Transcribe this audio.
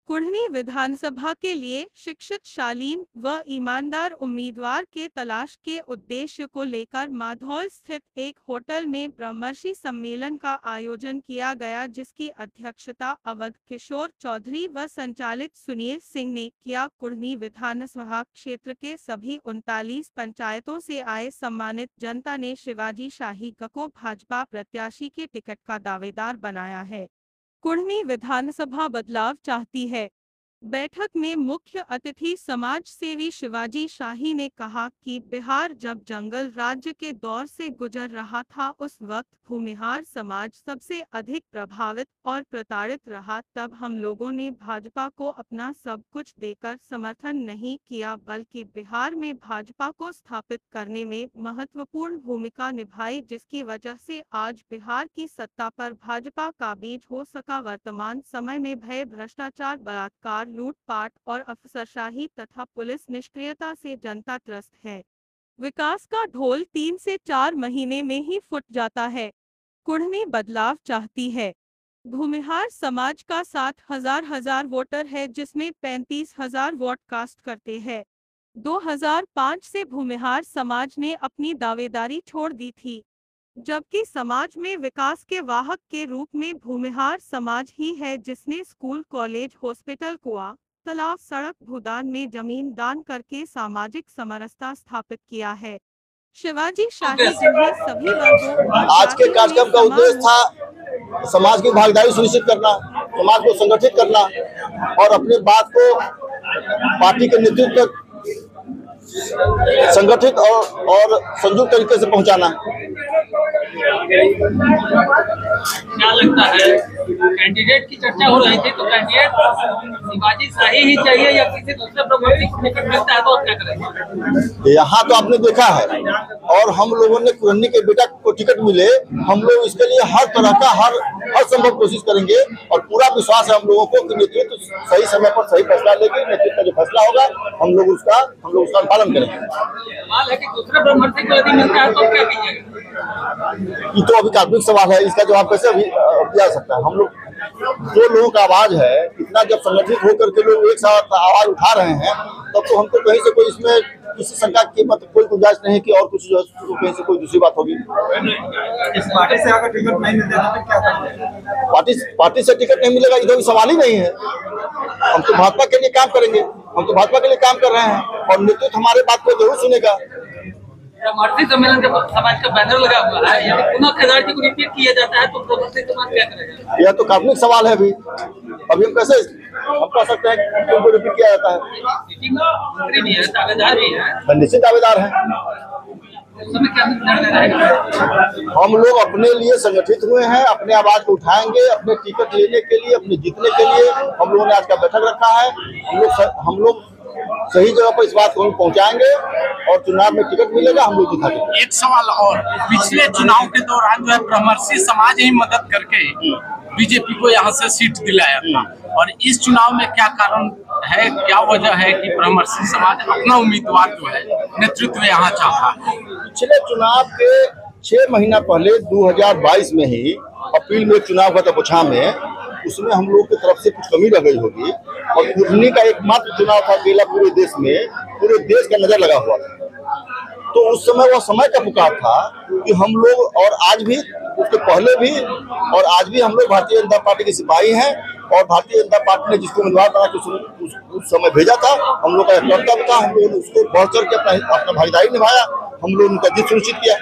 कुढ़नी विधानसभा के लिए शिक्षित, शालीन व ईमानदार उम्मीदवार के तलाश के उद्देश्य को लेकर माधौल स्थित एक होटल में ब्रह्मर्षि सम्मेलन का आयोजन किया गया, जिसकी अध्यक्षता अवध किशोर चौधरी व संचालित सुनील सिंह ने किया। कुढ़नी विधानसभा क्षेत्र के सभी 39 पंचायतों से आए सम्मानित जनता ने शिवाजी शाही को भाजपा प्रत्याशी के टिकट का दावेदार बनाया है। कुढ़नी विधानसभा बदलाव चाहती है। बैठक में मुख्य अतिथि समाज सेवी शिवाजी शाही ने कहा कि बिहार जब जंगल राज्य के दौर से गुजर रहा था, उस वक्त भूमिहार समाज सबसे अधिक प्रभावित और प्रताड़ित रहा। तब हम लोगों ने भाजपा को अपना सब कुछ देकर समर्थन नहीं किया, बल्कि बिहार में भाजपा को स्थापित करने में महत्वपूर्ण भूमिका निभाई, जिसकी वजह से आज बिहार की सत्ता पर भाजपा का बीज हो सका। वर्तमान समय में भय, भ्रष्टाचार, बलात्कार, लूटपाट और अफसरशाही तथा पुलिस निष्क्रियता से जनता त्रस्त है। विकास का ढोल 3 से 4 महीने में ही फूट जाता है। कुढ़नी बदलाव चाहती है। भूमिहार समाज का 60,000 वोटर है, जिसमें 35,000 वोट कास्ट करते हैं। 2005 से भूमिहार समाज ने अपनी दावेदारी छोड़ दी थी, जबकि समाज में विकास के वाहक के रूप में भूमिहार समाज ही है, जिसने स्कूल, कॉलेज, हॉस्पिटल, कुआं, तालाब, सड़क, भूदान में जमीन दान करके सामाजिक समरसता स्थापित किया है। शिवाजी शाही जिन्हें सभी वर्गों आज के कार्यक्रम का उद्देश्य था समाज की भागीदारी सुनिश्चित करना, समाज को संगठित करना और अपनी बात को पार्टी के नेतृत्व तक संगठित और संयुक्त तरीके से पहुंचाना। क्या लगता है, कैंडिडेट की चर्चा हो रही थी, तो कैंडिडेट शिवाजी शाही ही चाहिए या किसी दूसरे प्रत्याशी को टिकट मिलता है तो आप क्या करेंगे? यहाँ तो आपने देखा है और हम लोगों ने कुढ़नी के बेटा को टिकट मिले, हम लोग इसके लिए हर तरह का हर संभव कोशिश करेंगे और पूरा विश्वास है हम लोगों को कि नेतृत्व सही समय पर सही फैसला लेगी। नेतृत्व का जो फैसला होगा हम लोग उसका पालन करेंगे। सवाल है कि दूसरे ब्रह्मर्षि को यदि मिलता है तो क्या कीजिएगा? ये तो अभी काल्पनिक सवाल है, इसका जवाब कैसे अभी दिया जा सकता है। हम लोग जो लोगों का आवाज है, इतना जब संगठित होकर के लोग एक साथ आवाज उठा रहे हैं, तब तो हमको कहीं से कोई इसमें किसी शंका की कोई गुंजाइश नहीं कि और कुछ जो कहीं से कोई दूसरी बात होगी। इस पार्टी से अगर टिकट नहीं मिलता तो क्या करेंगे? पार्टी से टिकट नहीं मिलेगा, इधर सवाल ही नहीं है। हम तो भाजपा के लिए काम करेंगे, हम तो भाजपा के लिए काम कर रहे हैं और नेतृत्व हमारे बात को जरूर सुनेगा। ब्रह्मर्षि सम्मेलन के समाज का बैनर लगा हुआ है, यदि पुनः केदार जी को रिपीट किया जाता है तो ब्रह्मर्षि समाज क्या करेगा? यह तो काल्पनिक सवाल है। अभी हम कैसे हम कह सकते हैं कि उनको रिपीट किया जाता है? मंत्री भी है, दावेदार भी है, निश्चित दावेदार है। हम लोग अपने लिए संगठित हुए हैं, अपने आवाज को उठाएंगे, अपने टिकट लेने के लिए, अपने जीतने के लिए हम लोगों ने आज का बैठक रखा है। हम लोग सही जगह पर इस बात को पहुंचाएंगे और चुनाव में टिकट मिलेगा, हम लोग दिखा देंगे। एक सवाल और, पिछले चुनाव के दौरान जो है ब्रह्मर्षि समाज ही मदद करके बीजेपी को यहाँ से सीट दिलाया था, और इस चुनाव में क्या कारण है, क्या वजह है कि ब्रह्मर्षि समाज अपना उम्मीदवार जो है नेतृत्व यहाँ चाहता है? पिछले चुनाव के 6 महीना पहले 2022 में ही अप्रैल में चुनाव हुआ था पोछा में, उसमें हम लोग की तरफ से कुछ कमी रह गई होगी और कुढ़नी का एकमात्र चुनाव था अकेला पूरे देश में, पूरे देश का नजर लगा हुआ था। तो उस समय वह समय का पुकार था कि हम लोग, और आज भी, उसके पहले भी और आज भी हम लोग भारतीय जनता पार्टी के सिपाही हैं और भारतीय जनता पार्टी ने जिसको उम्मीदवार बना के उस समय भेजा था, हम लोग का कर्तव्य था, हम लोगों ने उसको बढ़ चढ़ के अपना भागीदारी निभाया, हम लोग उनका जीत सुनिश्चित किया।